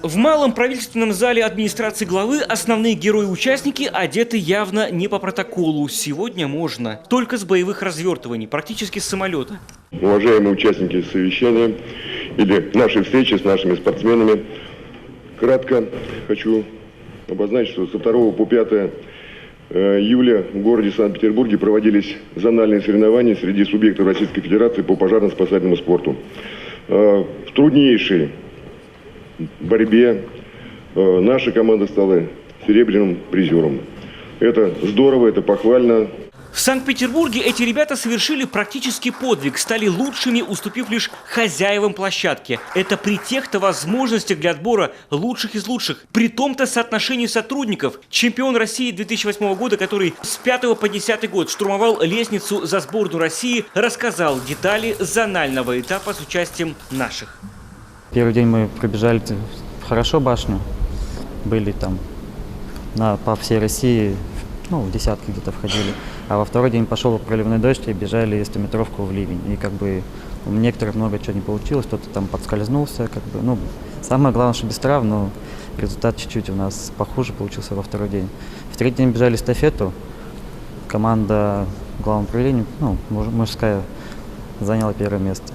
В малом правительственном зале администрации главы основные герои-участники одеты явно не по протоколу. Сегодня можно. Только с боевых развертываний, практически с самолета. Уважаемые участники совещания или нашей встречи с нашими спортсменами, кратко хочу обозначить, что со 2 по 5 июля в городе Санкт-Петербурге проводились зональные соревнования среди субъектов Российской Федерации по пожарно-спасательному спорту. В труднейшей борьбе наша команда стала серебряным призером. Это здорово, это похвально. В Санкт-Петербурге эти ребята совершили практически подвиг, стали лучшими, уступив лишь хозяевам площадки. Это при тех-то возможностях для отбора лучших из лучших. При том-то соотношении сотрудников. Чемпион России 2008 года, который с 5 по 10 год штурмовал лестницу за сборную России, рассказал детали зонального этапа с участием наших. Первый день мы пробежали хорошо башню, были там по всей России, в десятки где-то входили. А во второй день пошел проливной дождь и бежали 100-метровку в ливень. И у некоторых много чего не получилось, кто-то там подскользнулся. Самое главное, что без травм, но результат чуть-чуть у нас похуже получился во второй день. В третий день бежали эстафету. Команда главного управления, мужская, заняла первое место.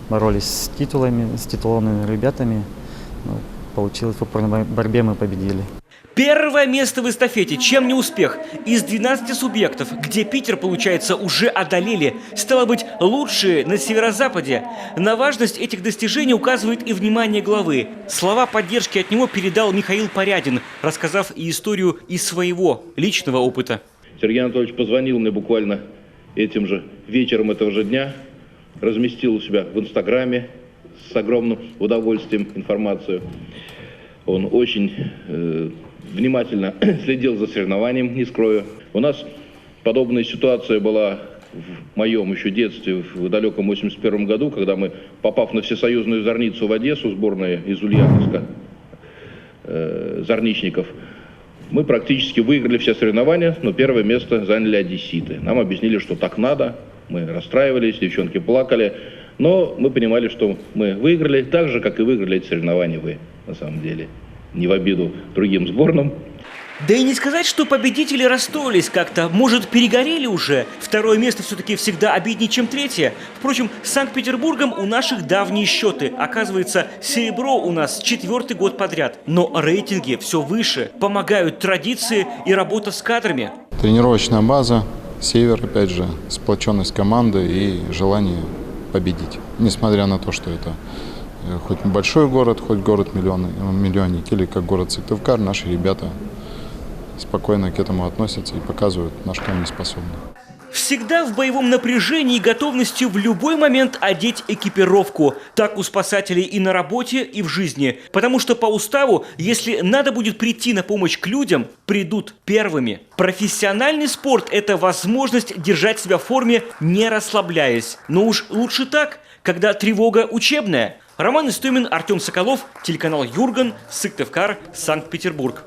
Боролись с титулованными ребятами. Получилось, в упорной борьбе мы победили. Первое место в эстафете. Чем не успех? Из 12 субъектов, где Питер, получается, уже одолели. Стало быть, лучшие на северо-западе. На важность этих достижений указывает и внимание главы. Слова поддержки от него передал Михаил Порядин, рассказав и историю из своего личного опыта. Сергей Анатольевич позвонил мне буквально этим же вечером этого же дня, разместил у себя в Инстаграме с огромным удовольствием информацию. Он очень внимательно следил за соревнованием, не скрою. У нас подобная ситуация была в моем еще детстве, в далеком 81 году, когда мы, попав на всесоюзную зорницу в Одессу, сборная из Ульяновска, зорничников, мы практически выиграли все соревнования, но первое место заняли одесситы. Нам объяснили, что так надо, мы расстраивались, девчонки плакали, но мы понимали, что мы выиграли так же, как и выиграли эти соревнования вы, на самом деле. Не в обиду другим сборным. Да и не сказать, что победители расстроились как-то. Может, перегорели уже? Второе место все-таки всегда обиднее, чем третье. Впрочем, с Санкт-Петербургом у наших давние счеты. Оказывается, серебро у нас 4-й год подряд. Но рейтинги все выше. Помогают традиции и работа с кадрами. Тренировочная база, север, опять же, сплоченность команды и желание победить. Несмотря на то, что это хоть большой город, хоть город-миллионник, или как город Сыктывкар, наши ребята спокойно к этому относятся и показывают, на что они способны. Всегда в боевом напряжении и готовностью в любой момент одеть экипировку. Так у спасателей и на работе, и в жизни. Потому что по уставу, если надо будет прийти на помощь к людям, придут первыми. Профессиональный спорт – это возможность держать себя в форме, не расслабляясь. Но уж лучше так, когда тревога учебная. Роман Истомин, Артем Соколов, телеканал Юрган, Сыктывкар, Санкт-Петербург.